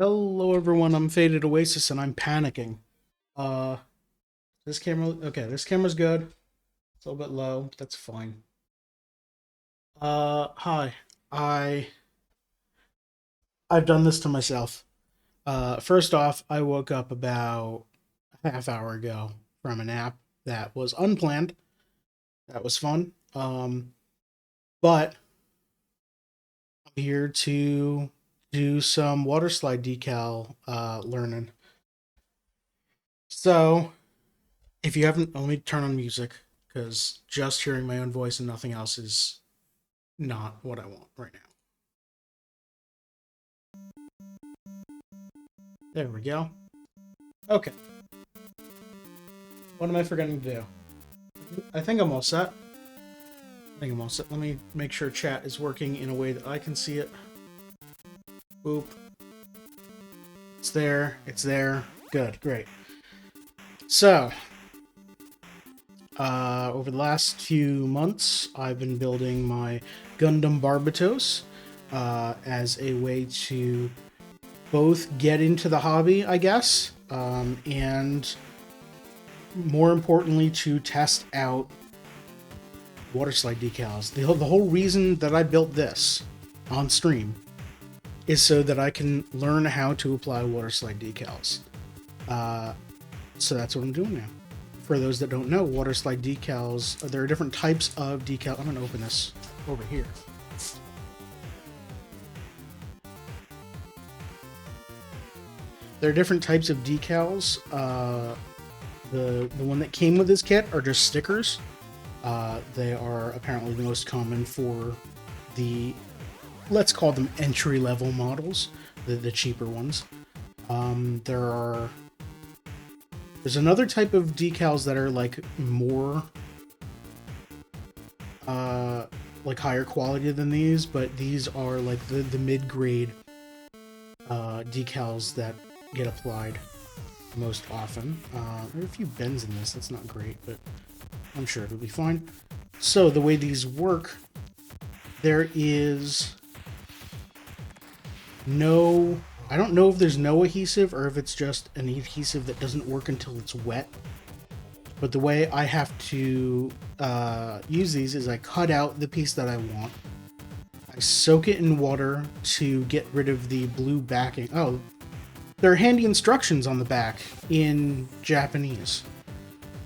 Hello everyone, I'm Faded Oasis and I'm panicking. Uh this camera okay, this camera's good. It's a little bit low, that's fine. Hi. I I've done this to myself. First off, I woke up about a half hour ago from a nap that was unplanned. That was fun. But I'm here to do some Waterslide decal learning. So, if you haven't, let me turn on music because just hearing my own voice and nothing else is not what I want right now. There we go. Okay. What am I forgetting to do? I think I'm all set. I think I'm all set. Let me make sure chat is working in a way that I can see it. Boop. It's there. It's there. Good. Great. So, over the last few months, I've been building my Gundam Barbatos as a way to both get into the hobby, I guess, and more importantly, to test out Waterslide decals. The whole reason that I built this on stream is so that I can learn how to apply Waterslide decals. So that's what I'm doing now. For those that don't know, Waterslide decals, there are different types of decal. I'm going to open this over here. There are different types of decals. The one that came with this kit are just stickers. They are apparently the most common for the, let's call them entry-level models, the cheaper ones. There's another type of decals that are like more like higher quality than these, but these are like the mid-grade decals that get applied most often. There are a few bends in this, that's not great, but I'm sure it'll be fine. So the way these work, there is no, I don't know if there's no adhesive or if it's just an adhesive that doesn't work until it's wet. But the way I have to use these is I cut out the piece that I want. I soak it in water to get rid of the blue backing. Oh, there are handy instructions on the back in Japanese.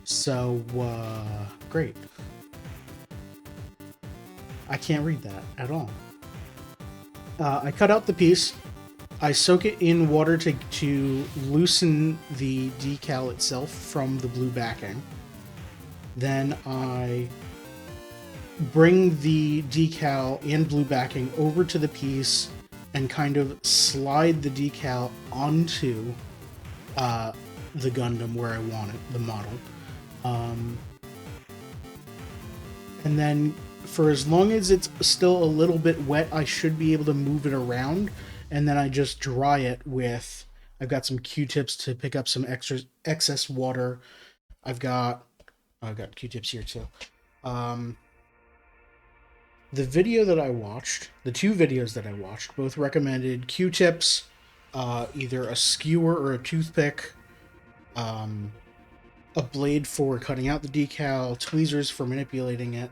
So, great. I can't read that at all. I cut out the piece. I soak it in water to loosen the decal itself from the blue backing. Then I bring the decal and blue backing over to the piece and kind of slide the decal onto the Gundam where I want it, the model. And then for as long as it's still a little bit wet, I should be able to move it around. And then I just dry it with, I've got some Q-tips to pick up some excess water. I've got Q-tips here too. The video that I watched, the two videos that I watched, both recommended Q-tips, either a skewer or a toothpick, a blade for cutting out the decal, tweezers for manipulating it.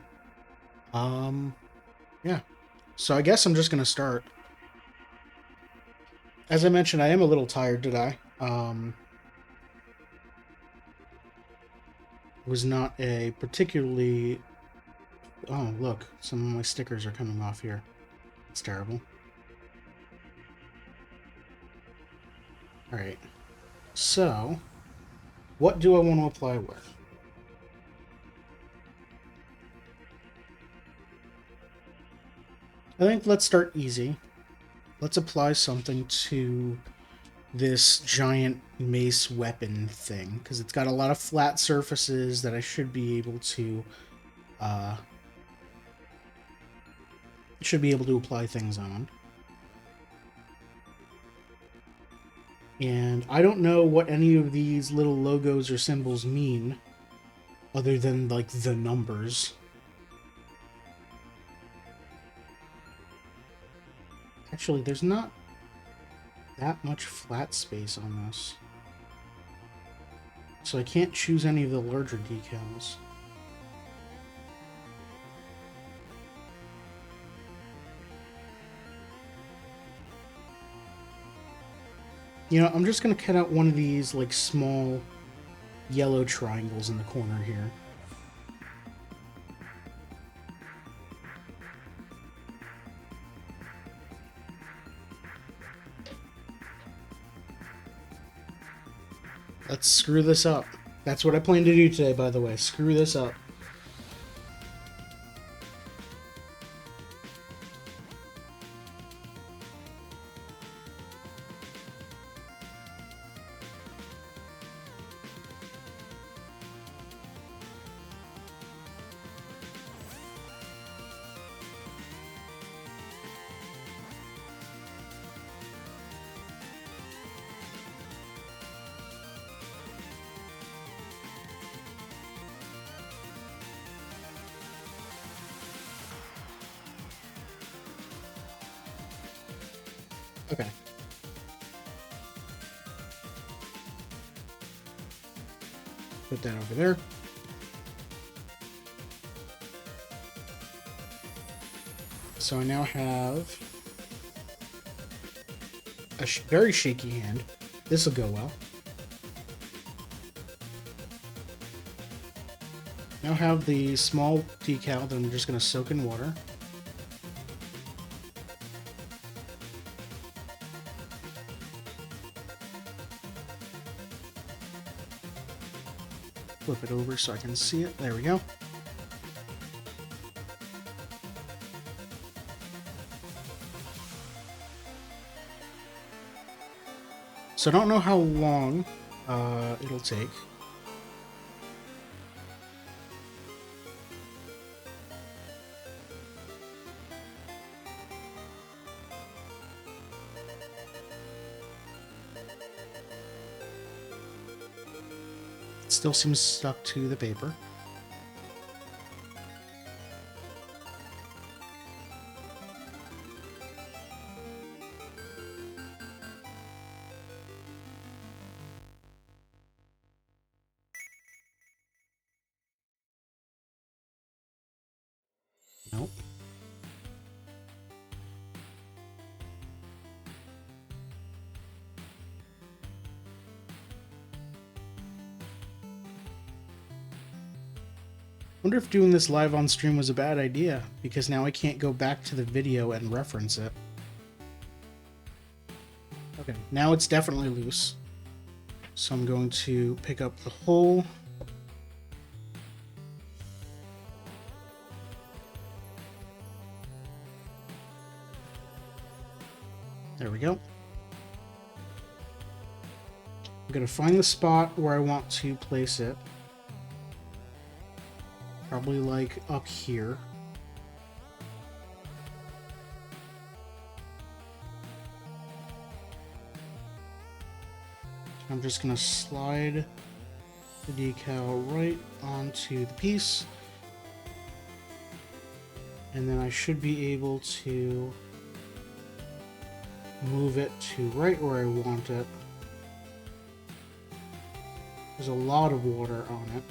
Yeah. So I guess I'm just gonna start. As I mentioned, I am a little tired today. Was not a particularly... Oh, look, some of my stickers are coming off here. It's terrible. Alright. So, what do I want to apply with? I think let's start easy. Let's apply something to this giant mace weapon thing, because it's got a lot of flat surfaces that I should be able to apply things on. And I don't know what any of these little logos or symbols mean, other than like the numbers. Actually, there's not that much flat space on this. So I can't choose any of the larger decals. You know, I'm just going to cut out one of these, like, small yellow triangles in the corner here. Let's screw this up. That's what I plan to do today, by the way. Screw this up. Okay. Put that over there. So I now have a very shaky hand. This will go well. Now have the small decal that I'm just going to soak in water. Flip it over so I can see it. There we go. So I don't know how long it'll take. Still seems stuck to the paper. Nope. Wonder if doing this live on stream was a bad idea, because now I can't go back to the video and reference it. Okay, now it's definitely loose. So I'm going to pick up the hole. There we go. I'm going to find the spot where I want to place it. Probably like up here. I'm just going to slide the decal right onto the piece. And then I should be able to move it to right where I want it. There's a lot of water on it.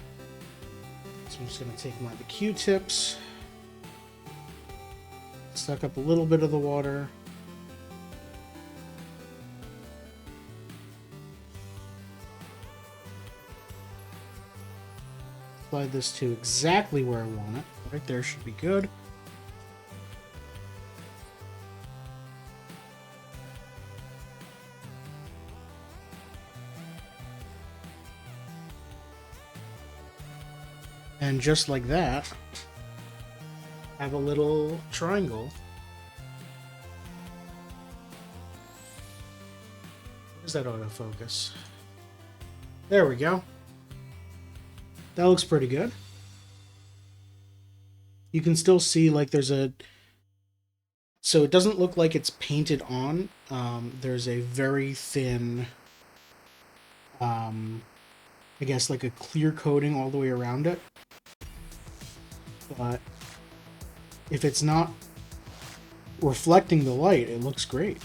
So I'm just going to take one of the Q-tips, suck up a little bit of the water, slide this to exactly where I want it. Right there should be good. And just like that, have a little triangle. Where's that autofocus? There we go. That looks pretty good. You can still see like there's a... So it doesn't look like it's painted on. There's a very thin... I guess like a clear coating all the way around it. But if it's not reflecting the light, it looks great.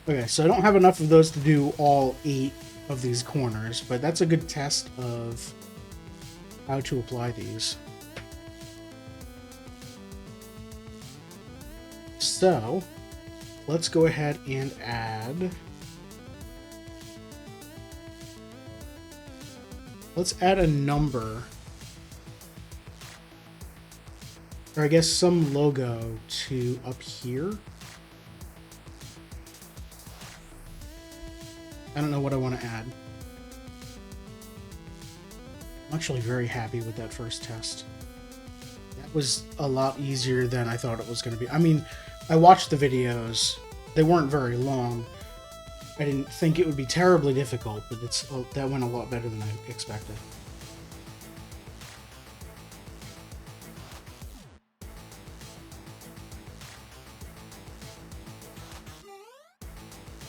Okay, so I don't have enough of those to do all 8 of these corners, but that's a good test of how to apply these. So, let's go ahead and add... Let's add a number. Or I guess some logo to up here. I don't know what I want to add. I'm actually very happy with that first test. That was a lot easier than I thought it was going to be. I mean, I watched the videos. They weren't very long. I didn't think it would be terribly difficult, but that went a lot better than I expected.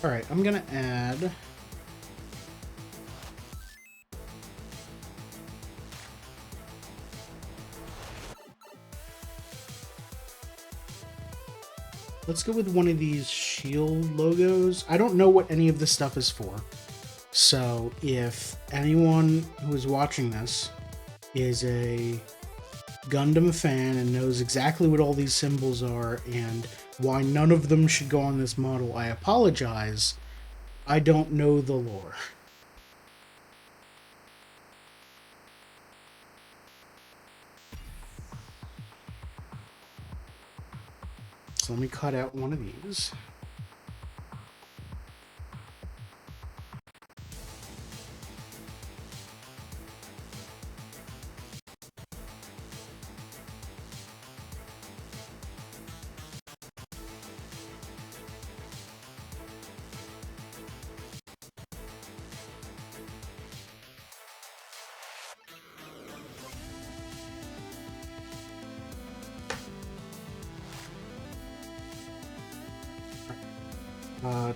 Alright, I'm going to add... Let's go with one of these shield logos. I don't know what any of this stuff is for. So if anyone who is watching this is a Gundam fan and knows exactly what all these symbols are and why none of them should go on this model, I apologize. I don't know the lore. So let me cut out one of these.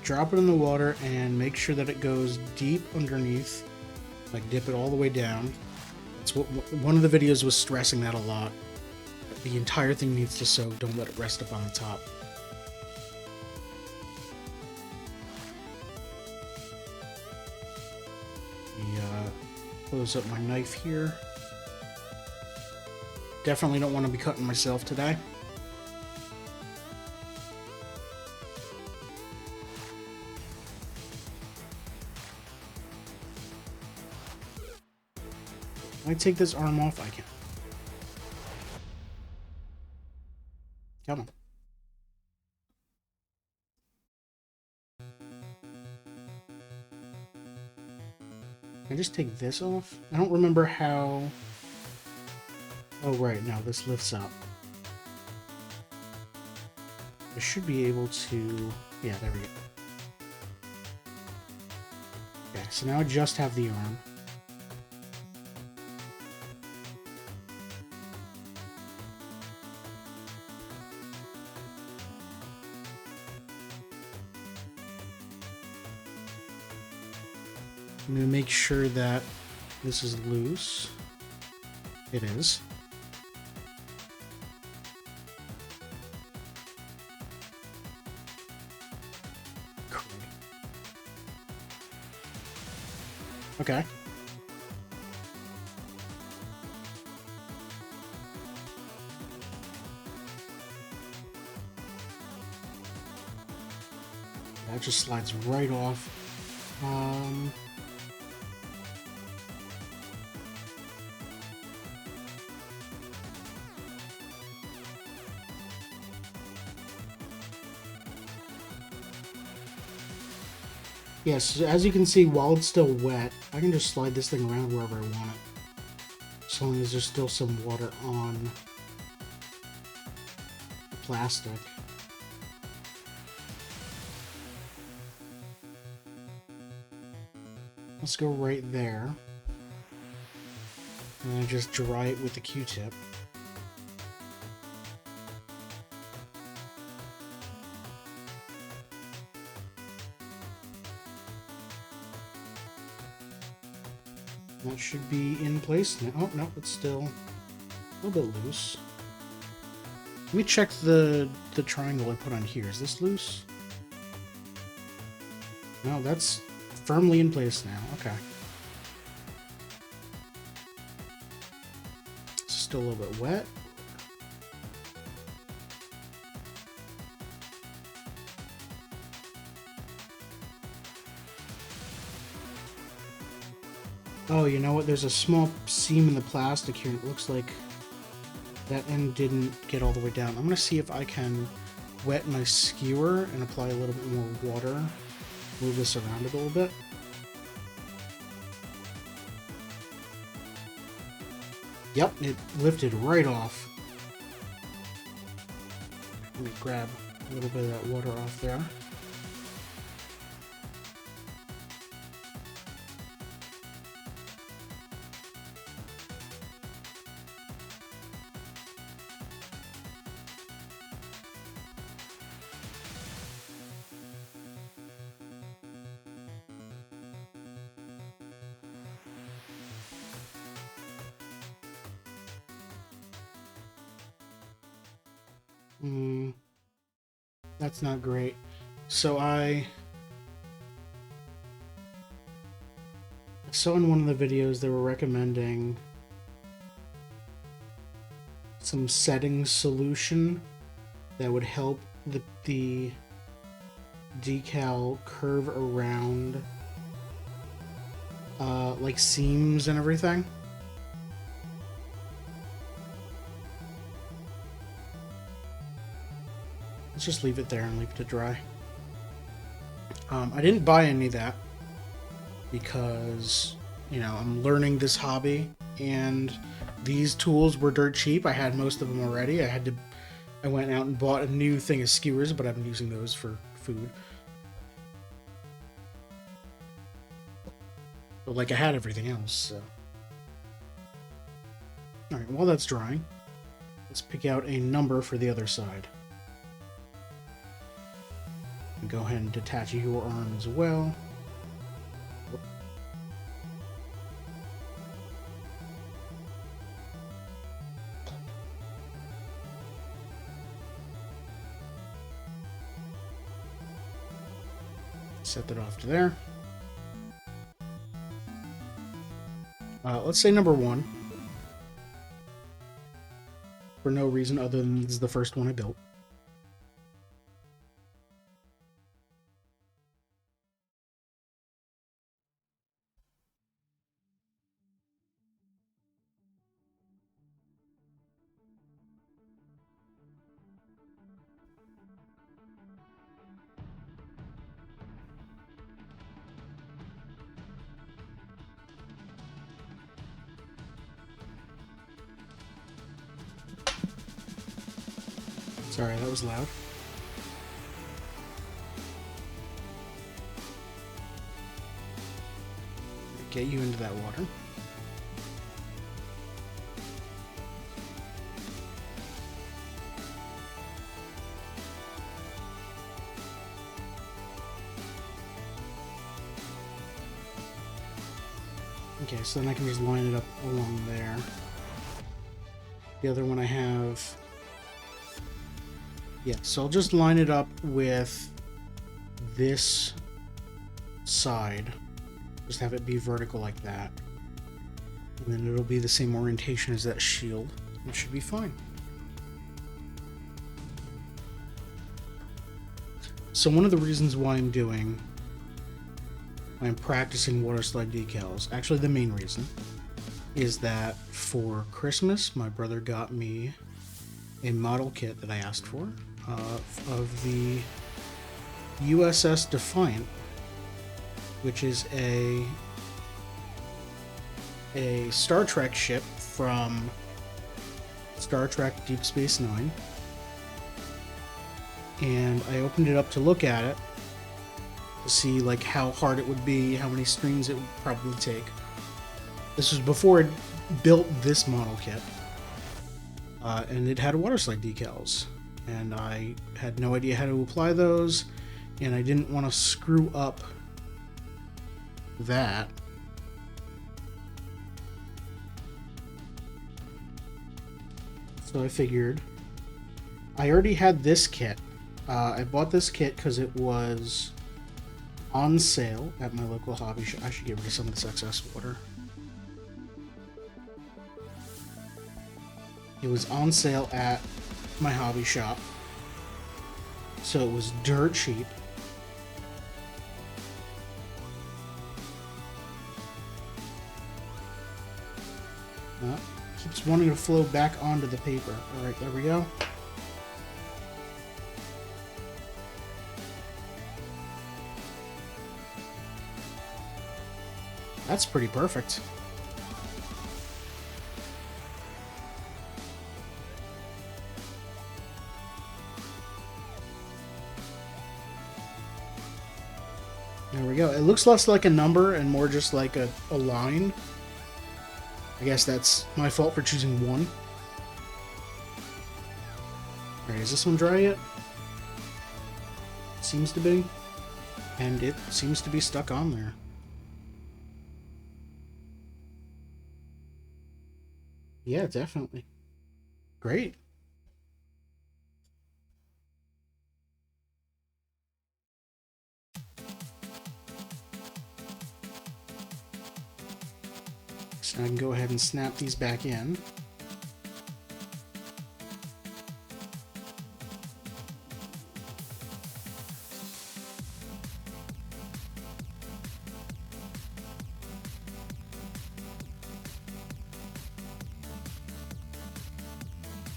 Drop it in the water and make sure that it goes deep underneath. Like dip it all the way down. That's what one of the videos was stressing that a lot. The entire thing needs to soak. Don't let it rest up on the top. Close up my knife here. Definitely don't want to be cutting myself today. Can I take this arm off? I can. Come on. Can I just take this off? I don't remember how... Oh, right. Now this lifts up. I should be able to... Yeah, there we go. Okay, so now I just have the arm. I'm going to make sure that this is loose. It is. Okay. That just slides right off. Yes, as you can see, while it's still wet, I can just slide this thing around wherever I want it. As long as there's still some water on the plastic. Let's go right there. And then just dry it with the Q-tip. That should be in place now. Oh, no, it's still a little bit loose. Let me check the triangle I put on here. Is this loose? No, that's firmly in place now. Okay. It's still a little bit wet. Oh, you know what? There's a small seam in the plastic here, and it looks like that end didn't get all the way down. I'm going to see if I can wet my skewer and apply a little bit more water. Move this around a little bit. Yep, it lifted right off. Let me grab a little bit of that water off there. That's not great. So I saw in one of the videos they were recommending some setting solution that would help the decal curve around like seams and everything. Let's just leave it there and leave it to dry. I didn't buy any of that because, you know, I'm learning this hobby and these tools were dirt cheap. I had most of them already. I went out and bought a new thing of skewers, but I've been using those for food. But like I had everything else, so. Alright, while that's drying, let's pick out a number for the other side. Go ahead and detach your arm as well. Set that off to there. Let's say number 1. For no reason other than this is the first one I built. Sorry, that was loud. Get you into that water. Okay, so then I can just line it up along there. The other one I have... Yeah, so I'll just line it up with this side. Just have it be vertical like that. And then it'll be the same orientation as that shield. It should be fine. So one of the reasons why I'm practicing Waterslide decals, actually the main reason, is that for Christmas, my brother got me a model kit that I asked for of the USS Defiant, which is a Star Trek ship from Star Trek Deep Space Nine. And I opened it up to look at it to see like how hard it would be, how many streams it would probably take. This was before I built this model kit. And it had Waterslide decals, and I had no idea how to apply those, and I didn't want to screw up that. So I figured I already had this kit. I bought this kit because it was on sale at my local hobby shop. I should get rid of some of this excess water. It was on sale at my hobby shop, so it was dirt cheap. Keeps wanting to flow back onto the paper. Alright, there we go. That's pretty perfect. There we go. It looks less like a number and more just like a line. I guess that's my fault for choosing one. Alright, is this one dry yet? Seems to be. And it seems to be stuck on there. Yeah, definitely. Great. So I can go ahead and snap these back in.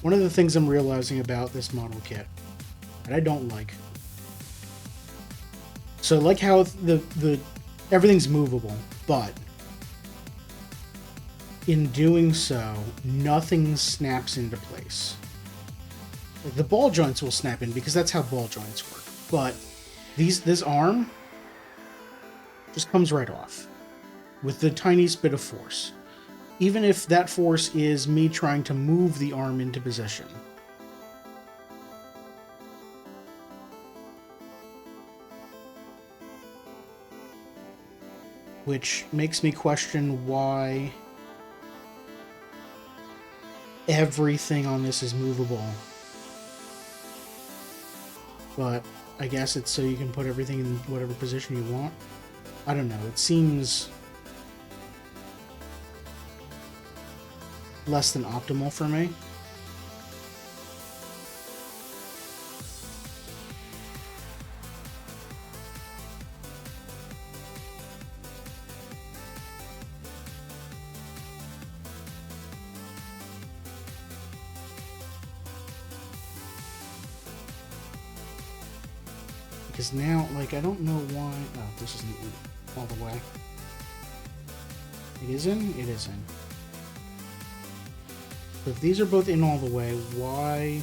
One of the things I'm realizing about this model kit that I don't like. So like how the everything's movable, but in doing so, nothing snaps into place. The ball joints will snap in because that's how ball joints work. But this arm just comes right off with the tiniest bit of force. Even if that force is me trying to move the arm into position. Which makes me question why everything on this is movable. But I guess it's so you can put everything in whatever position you want. I don't know, it seems less than optimal for me. Because now, like, I don't know why... Oh, this isn't all the way. It is in? It is in. So if these are both in all the way, why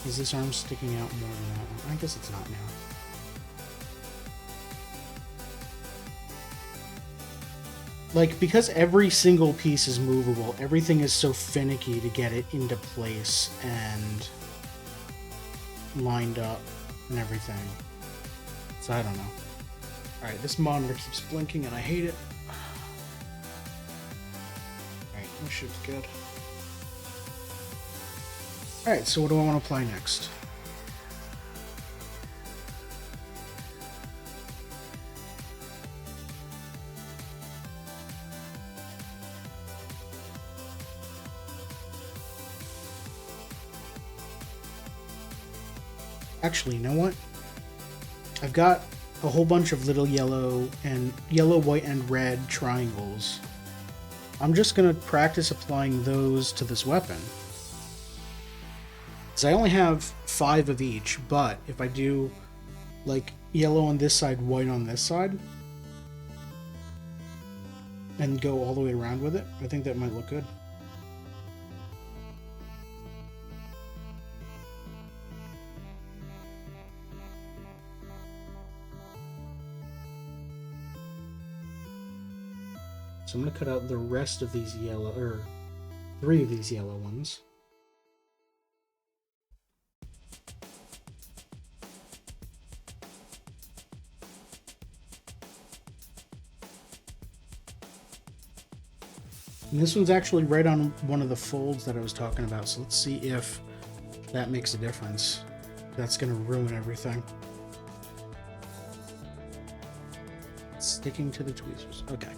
is this arm sticking out more than that one? I guess it's not now. Like, because every single piece is movable, everything is so finicky to get it into place and lined up and everything. So I don't know. Alright, this monitor keeps blinking and I hate it. Alright, this should be good. Alright, so what do I want to apply next? Actually, you know what? I've got a whole bunch of little yellow, white, and red triangles. I'm just going to practice applying those to this weapon. Because I only have 5 of each, but if I do, like, yellow on this side, white on this side, and go all the way around with it, I think that might look good. So I'm going to cut out the rest of these yellow, or 3 of these yellow ones. And this one's actually right on one of the folds that I was talking about, so let's see if that makes a difference. That's going to ruin everything. sticking to the tweezers. Okay.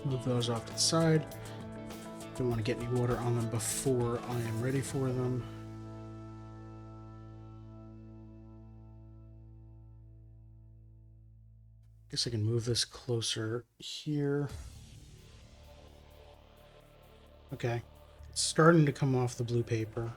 Move those off to the side. Don't want to get any water on them before I am ready for them. Guess I can move this closer here. Okay. It's starting to come off the blue paper.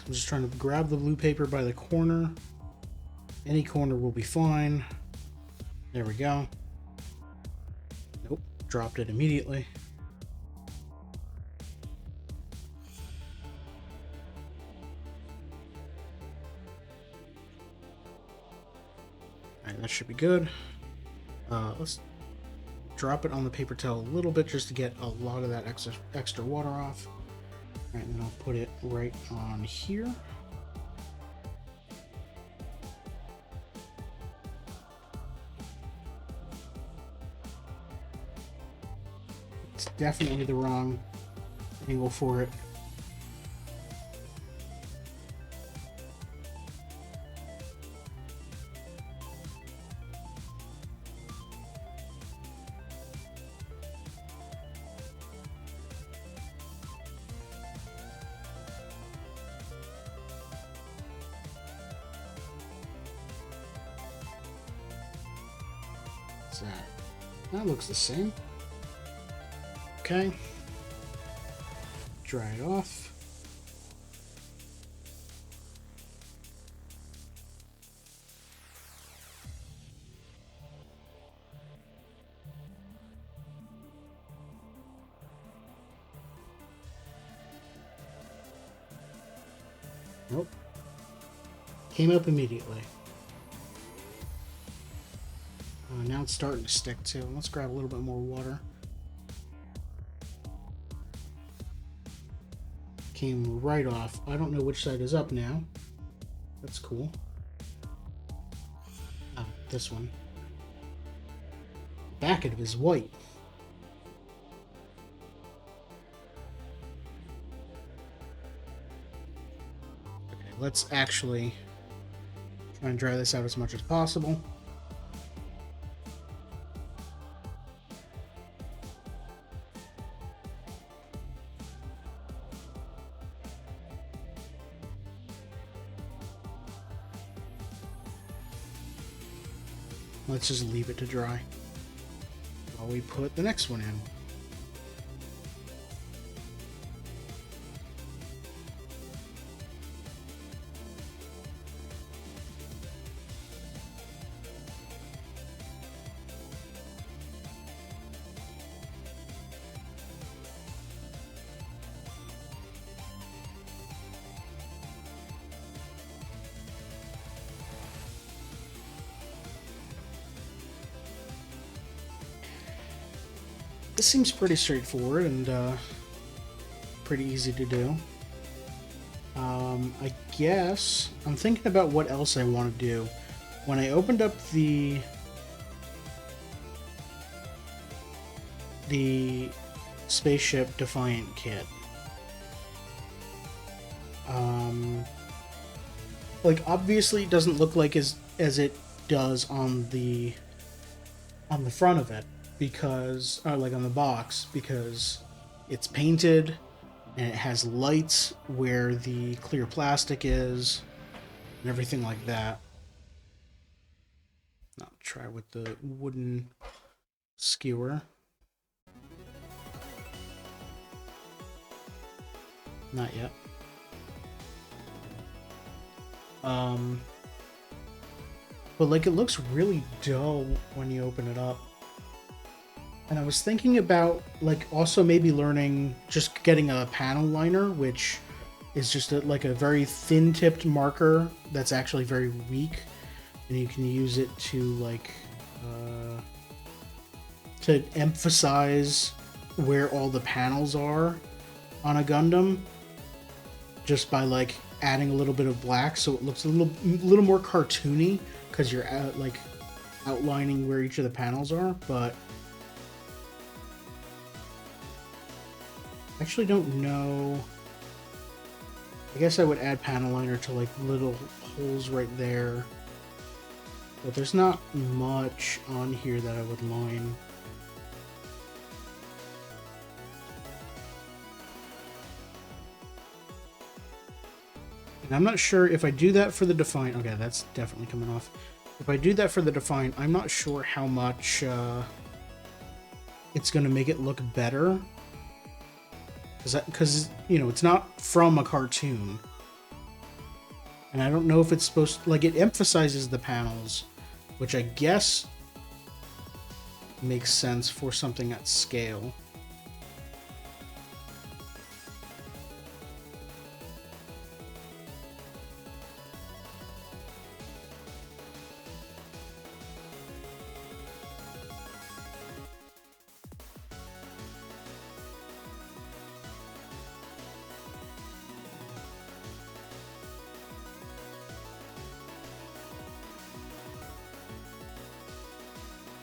I'm just trying to grab the blue paper by the corner. Any corner will be fine. There we go. Nope, dropped it immediately. Alright, that should be good. Let's drop it on the paper towel a little bit just to get a lot of that extra water off. Alright, and then I'll put it right on here. It's definitely the wrong angle for it. That looks the same. Okay. Dry it off. Nope. Came up immediately. Now it's starting to stick too. Let's grab a little bit more water. Came right off. I don't know which side is up now. That's cool. Ah, this one. Back of it is white. Okay, let's actually try and dry this out as much as possible. Let's just leave it to dry while we put the next one in. This seems pretty straightforward and pretty easy to do. I guess I'm thinking about what else I want to do. When I opened up the Spaceship Defiant kit, like obviously it doesn't look like as it does on the front of it, because like on the box, because it's painted and it has lights where the clear plastic is and everything like that. I'll try with the wooden skewer. Not yet. But like it looks really dull when you open it up. And I was thinking about like also maybe learning just getting a panel liner, which is just like a very thin tipped marker that's actually very weak, and you can use it to like to emphasize where all the panels are on a Gundam, just by like adding a little bit of black so it looks a little more cartoony because you're like outlining where each of the panels are. But I actually don't know. I guess I would add panel liner to like little holes right there, but there's not much on here that I would line. And I'm not sure if I do that for the Define. Okay, that's definitely coming off. If I do that for the Define, I'm not sure how much it's going to make it look better. Because, you know, it's not from a cartoon. And I don't know if it's supposed to, like, it emphasizes the panels, which I guess makes sense for something at scale.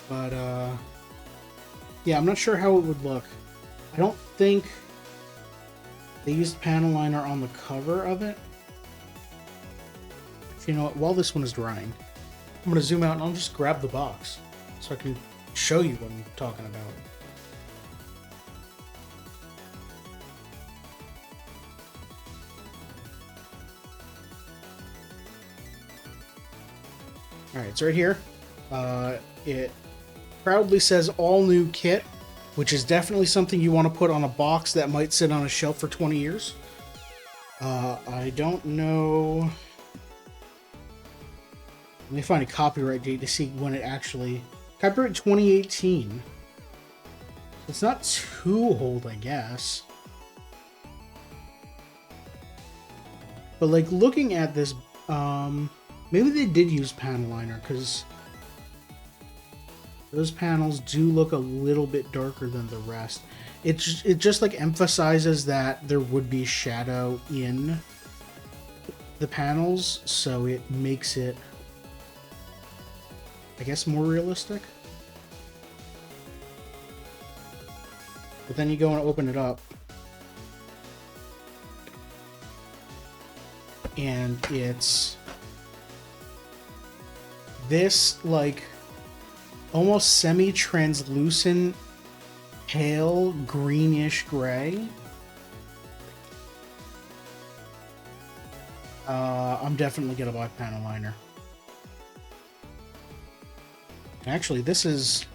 But, yeah, I'm not sure how it would look. I don't think they used panel liner on the cover of it. You know what, while this one is drying, I'm going to zoom out and I'll just grab the box so I can show you what I'm talking about. Alright, it's right here. It proudly says all new kit, which is definitely something you want to put on a box that might sit on a shelf for 20 years. I don't know. Let me find a copyright date to see when it actually... Copyright 2018. It's not too old, I guess. But like looking at this, maybe they did use panel liner because those panels do look a little bit darker than the rest. It just like emphasizes that there would be shadow in the panels, so it makes it, I guess, more realistic. But then you go and open it up, and it's this like almost semi-translucent pale greenish gray. I'm definitely gonna buy panel liner. Actually, this is...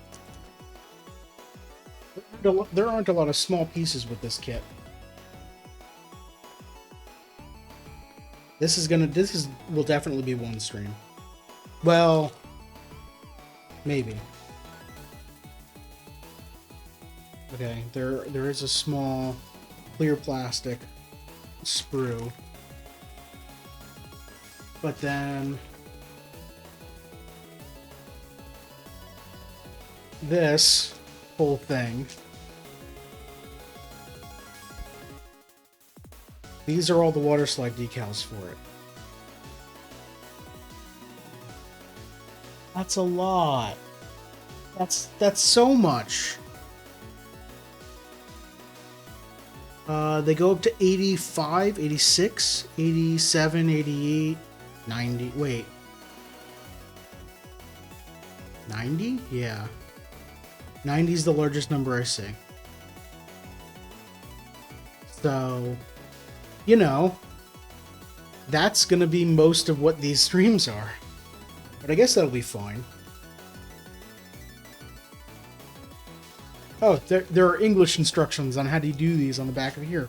There aren't a lot of small pieces with this kit. This will definitely be one stream. Well, maybe. Okay, there is a small clear plastic sprue. But then this whole thing, these are all the Waterslide decals for it. That's a lot. That's so much. They go up to 85, 86, 87, 88, 90. Wait. 90? Yeah. 90 is the largest number I see. So, you know, that's going to be most of what these streams are. But I guess that'll be fine. Oh, there are English instructions on how to do these on the back of here.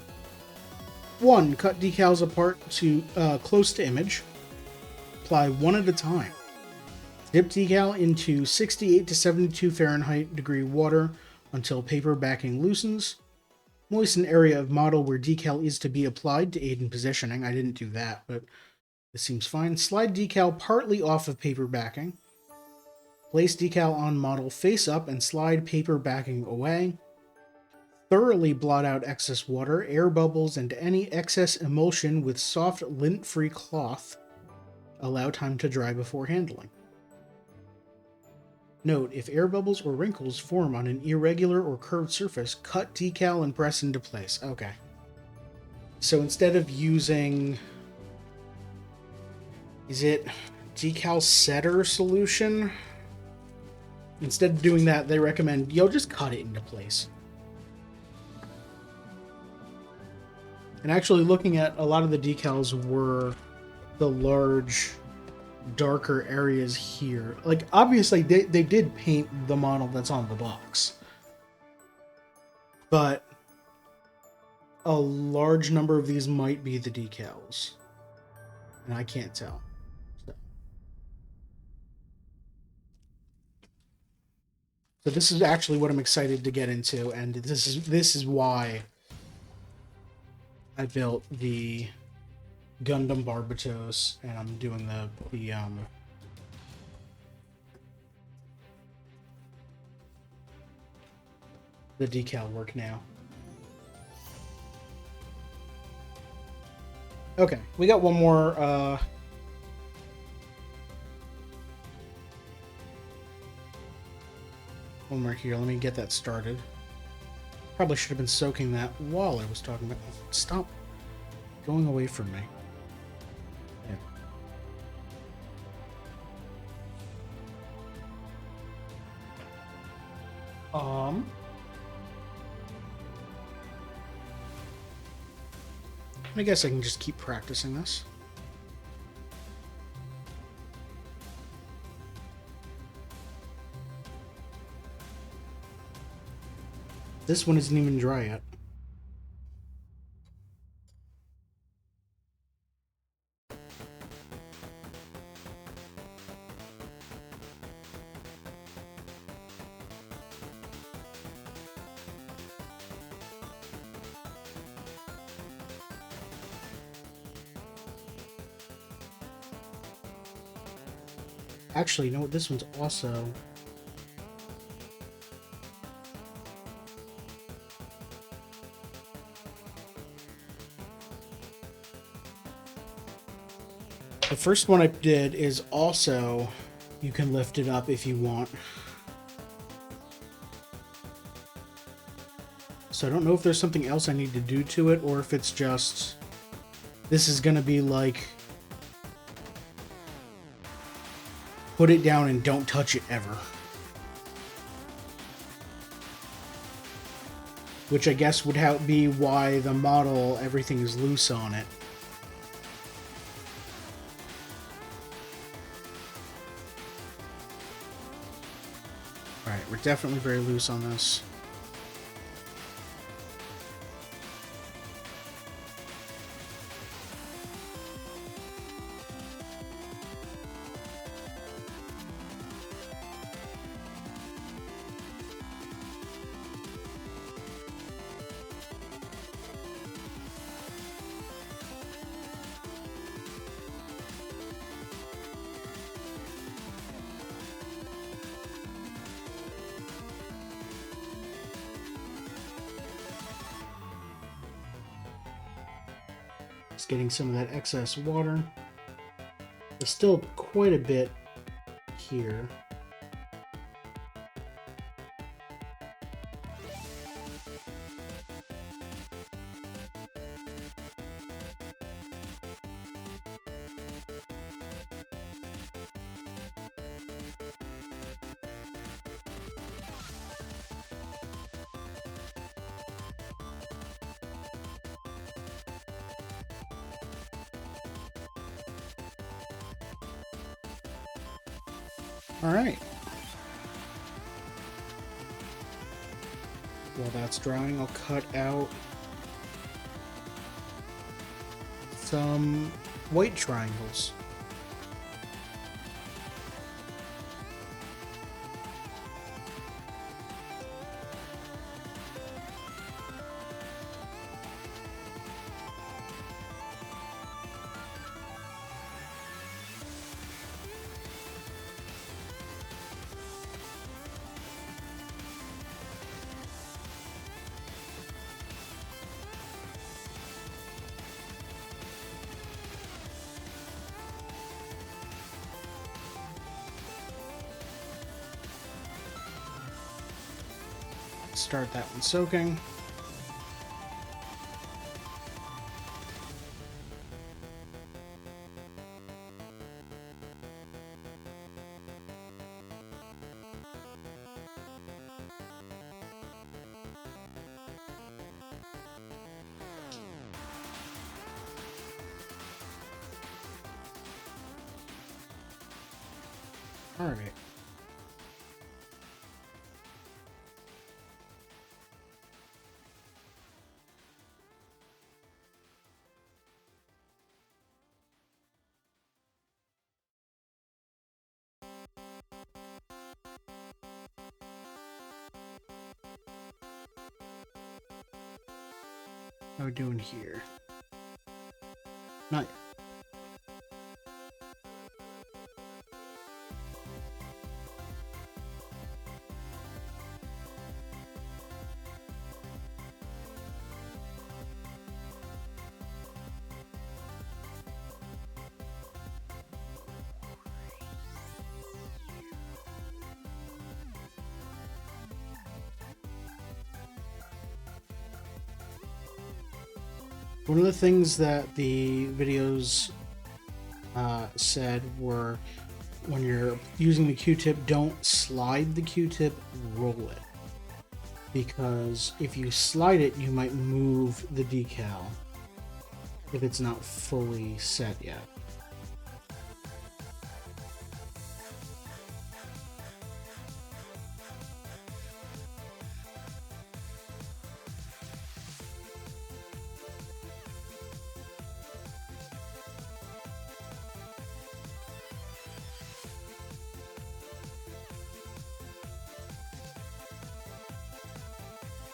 1. Cut decals apart to close to image. Apply one at a time. Dip decal into 68 to 72 Fahrenheit degree water until paper backing loosens. Moisten area of model where decal is to be applied to aid in positioning. I didn't do that, but this seems fine. Slide decal partly off of paper backing. Place decal on model face up and slide paper backing away. Thoroughly blot out excess water, air bubbles, and any excess emulsion with soft lint-free cloth. Allow time to dry before handling. Note, if air bubbles or wrinkles form on an irregular or curved surface, cut decal and press into place. Okay. So instead of using... Is it decal setter solution? Instead of doing that, they recommend, just cut it into place. And actually looking at a lot of the decals were the large, darker areas here. Like, obviously, they did paint the model that's on the box. But a large number of these might be the decals. And I can't tell. So this is actually what I'm excited to get into, and this is why I built the Gundam Barbatos, and I'm doing the decal work now. Okay, we got one more here. Let me get that started. Probably should have been soaking that while I was talking about it. Stop going away from me. Yeah. I guess I can just keep practicing this. This one isn't even dry yet. Actually, you know what? This one's also... The first one I did is also... You can lift it up if you want. So I don't know if there's something else I need to do to it, or if it's just... This is gonna be like... Put it down and don't touch it ever. Which I guess would be why the model, everything is loose on it. Alright, we're definitely very loose on this. Getting some of that excess water. There's still quite a bit here. All right. While that's drying, I'll cut out some white triangles. Start that one soaking. All right. How are we doing here? Not yet. One of the things that the videos said were when you're using the Q-tip, don't slide the Q-tip, roll it. Because if you slide it, you might move the decal if it's not fully set yet.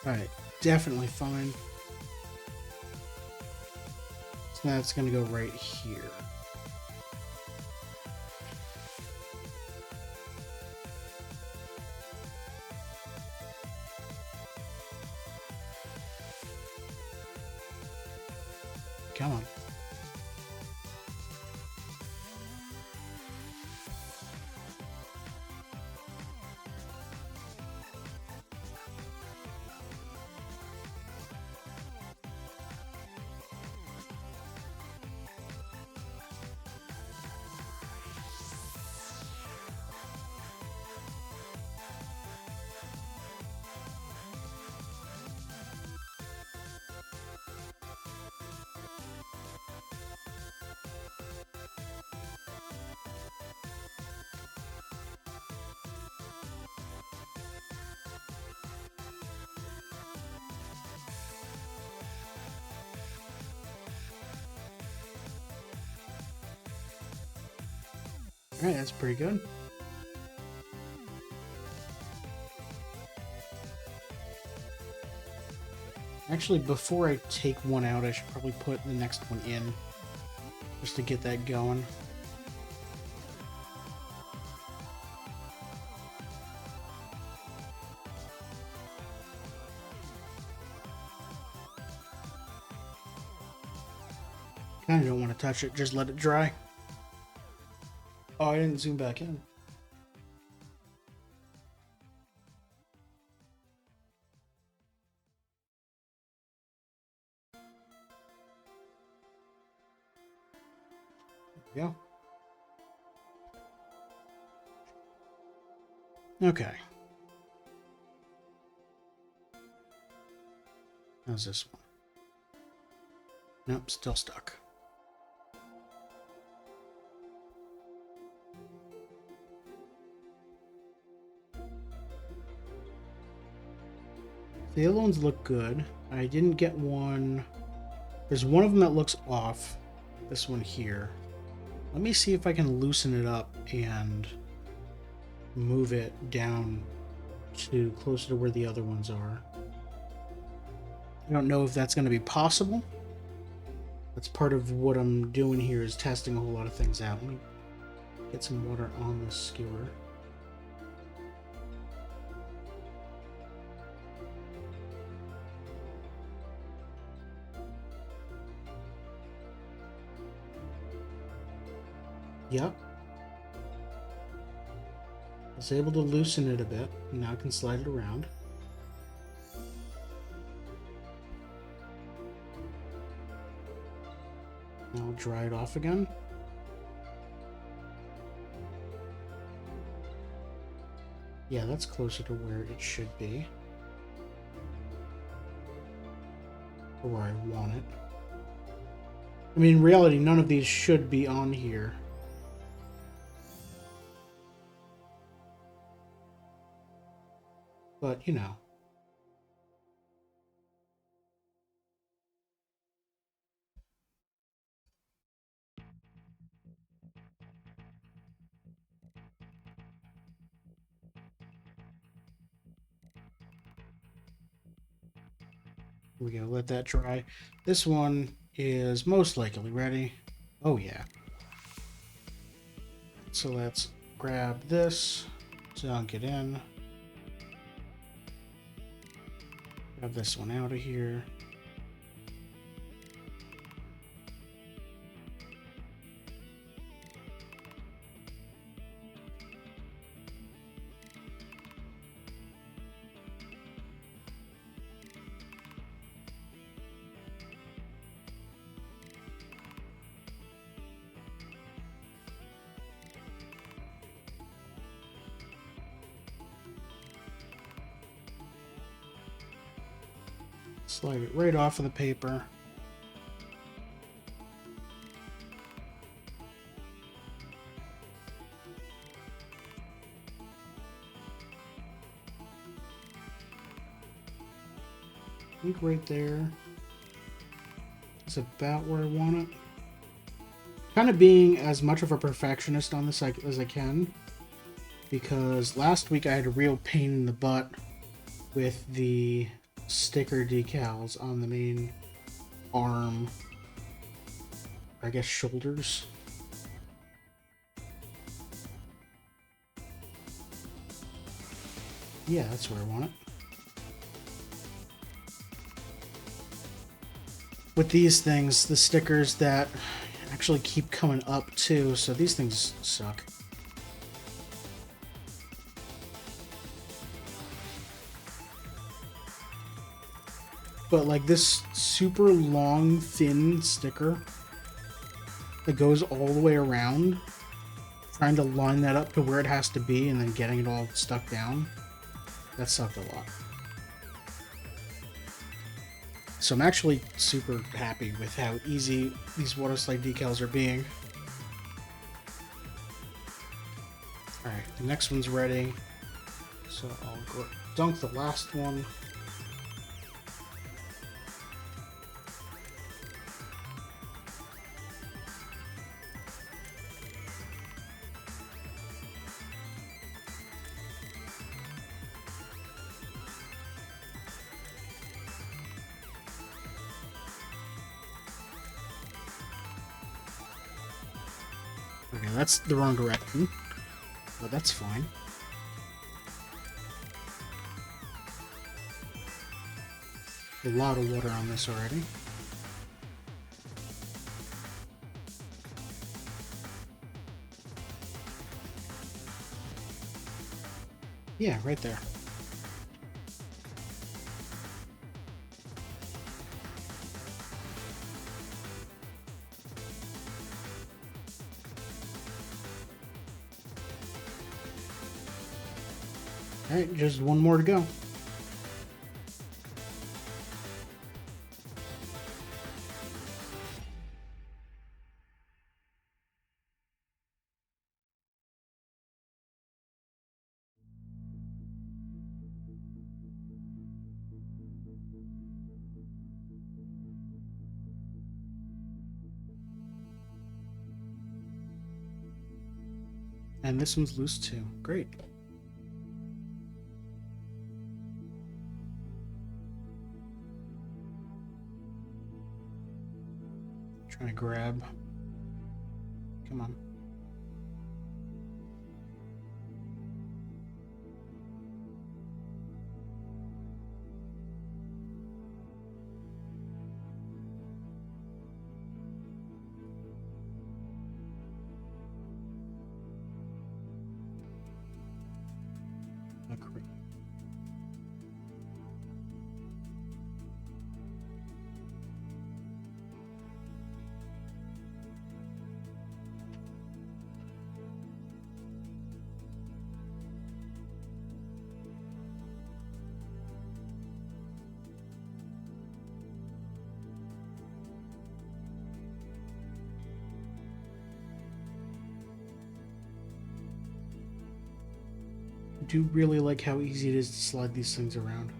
Alright, definitely fine. So that's going to go right here. Come on. Alright, that's pretty good. Actually, before I take one out, I should probably put the next one in, just to get that going. Kinda don't want to touch it, just let it dry. Oh, I didn't zoom back in. Yeah. Okay. How's this one? Nope, still stuck. The other ones look good. I didn't get one. There's one of them that looks off. This one here. Let me see if I can loosen it up and move it down to closer to where the other ones are. I don't know if that's going to be possible. That's part of what I'm doing here, is testing a whole lot of things out. Let me get some water on this skewer. Yep. I was able to loosen it a bit. Now I can slide it around. Now I'll dry it off again. Yeah, that's closer to where it should be. Or where I want it. I mean, in reality, none of these should be on here. But, you know. Here we go, let that dry. This one is most likely ready. Oh yeah. So let's grab this, dunk it in. Grab this one out of here. Slide it right off of the paper. I think right there is about where I want it. Kind of being as much of a perfectionist on this as I can, because last week I had a real pain in the butt with the sticker decals on the main arm, or I guess shoulders. Yeah, that's where I want it. With these things, the stickers that actually keep coming up too, so these things suck. But like this super long, thin sticker that goes all the way around, trying to line that up to where it has to be and then getting it all stuck down, that sucked a lot. So I'm actually super happy with how easy these Waterslide decals are being. Alright, the next one's ready. So I'll go dunk the last one. Okay, that's the wrong direction, but that's fine. A lot of water on this already. Yeah, right there. Alright, just one more to go. And this one's loose too. Great. Trying to grab. Come on. I do really like how easy it is to slide these things around.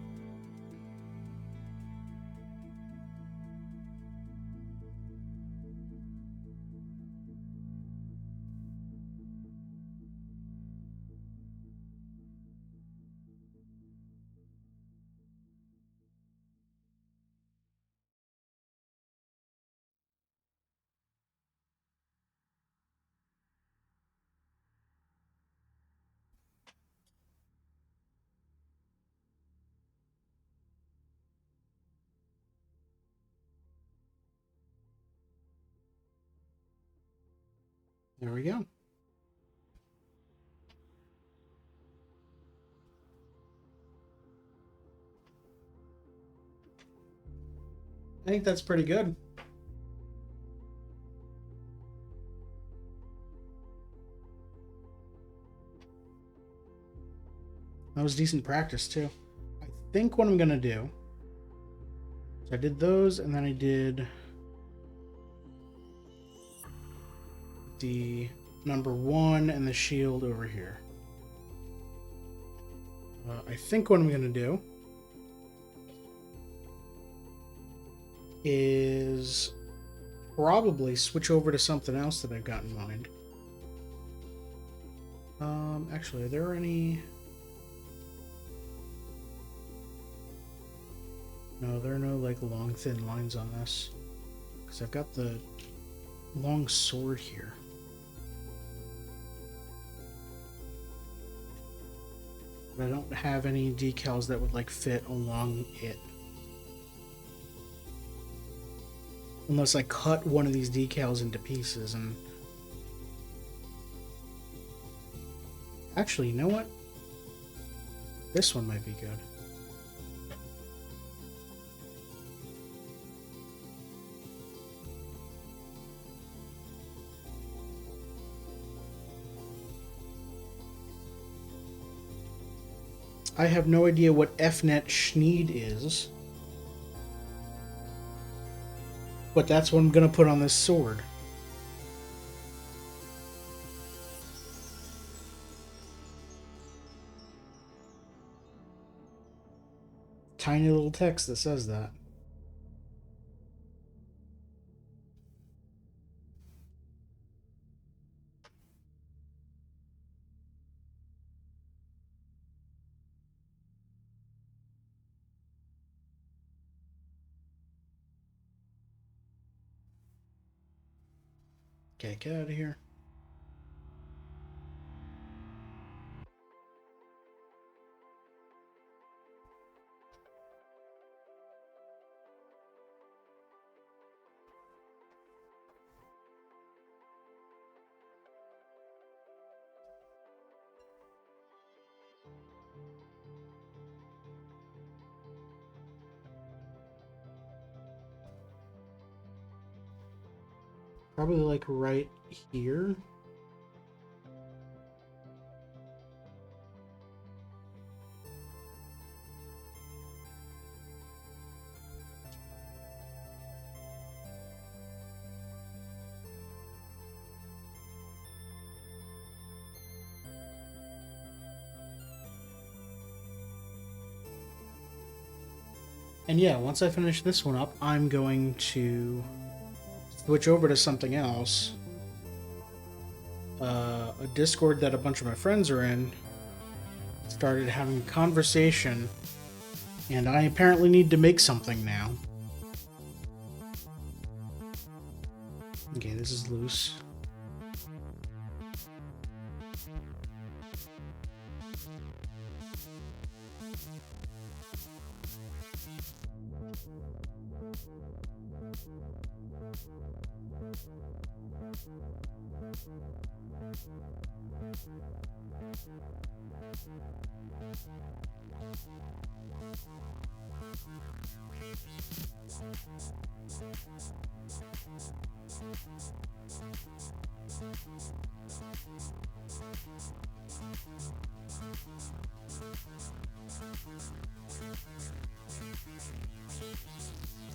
There we go. I think that's pretty good. That was decent practice too. I think what I'm gonna do, so I did those and then I did the number 1 and the shield over here. I think what I'm gonna do is probably switch over to something else that I've got in mind. Actually, are there any... No, there are no, like, long, thin lines on this. Because I've got the long sword here. But I don't have any decals that would, like, fit along it. Unless I cut one of these decals into pieces and... Actually, you know what? This one might be good. I have no idea what FNet Schneed is. But that's what I'm going to put on this sword. Tiny little text that says that. Okay, get out of here. Probably like right here. And yeah, once I finish this one up, I'm going to switch over to something else a Discord that a bunch of my friends are in, started having a conversation, and I apparently need to make something now. Okay, this is loose.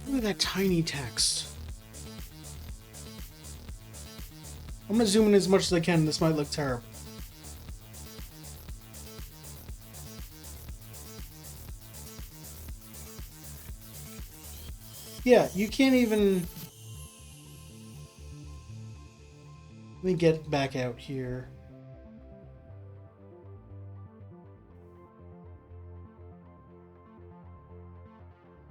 Look at that tiny text. I'm gonna zoom in as much as I can. This might look terrible. Yeah, you can't even... Let me get back out here.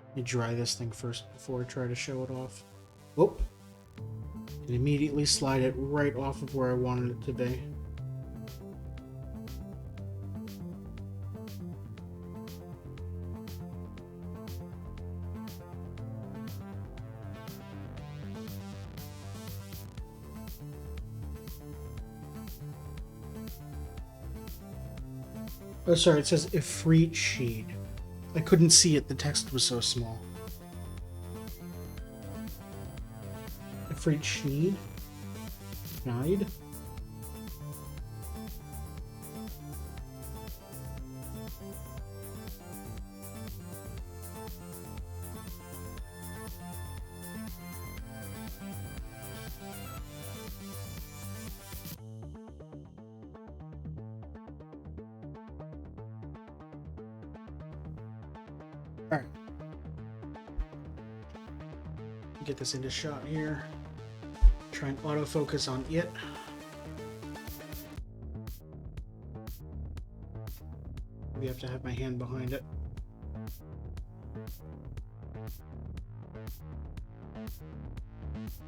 Let me dry this thing first before I try to show it off. Whoop. And immediately slide it right off of where I wanted it to be. Oh, sorry, it says Ifrit sheet. I couldn't see it, the text was so small. Ifrit sheet? Guide? Alright. Get this into shot here. Try and autofocus on it. Maybe I have to have my hand behind it.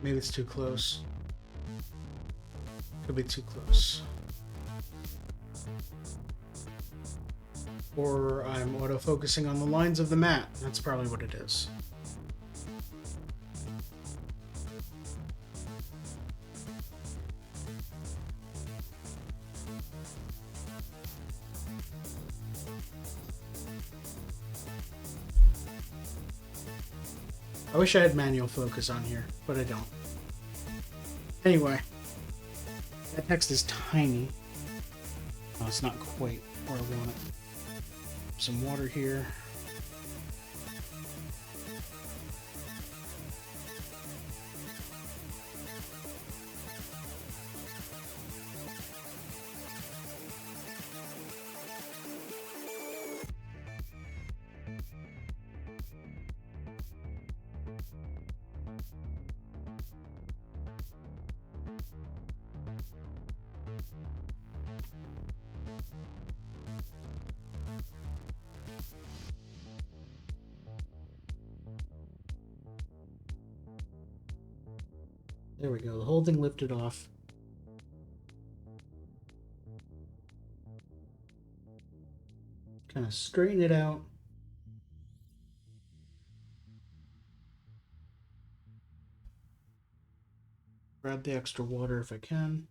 Maybe it's too close. Could be too close. Or I'm autofocusing on the lines of the mat. That's probably what it is. I wish I had manual focus on here, but I don't. Anyway, that text is tiny. Oh, it's not quite where I want it. Some water here. There we go, the whole thing lifted off. Kind of straighten it out. Grab the extra water if I can.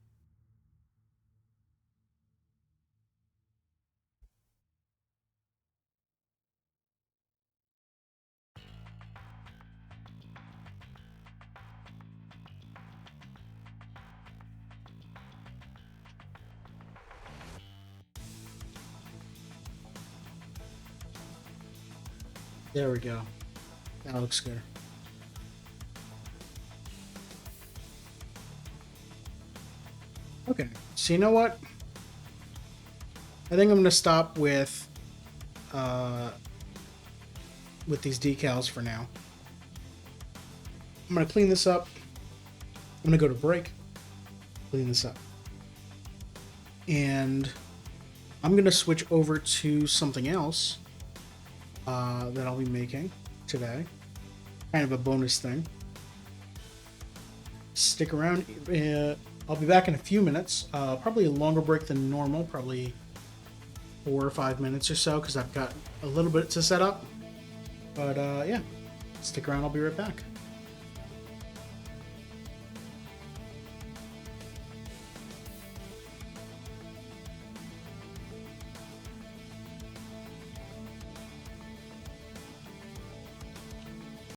There we go. That looks good. Okay, so you know what? I think I'm going to stop with these decals for now. I'm going to clean this up. I'm going to go to break, clean this up. and I'm going to switch over to something else that I'll be making today. Kind of a bonus thing. Stick around. I'll be back in a few minutes. Probably a longer break than normal. Probably 4 or 5 minutes or so because I've got a little bit to set up. But yeah, stick around. I'll be right back.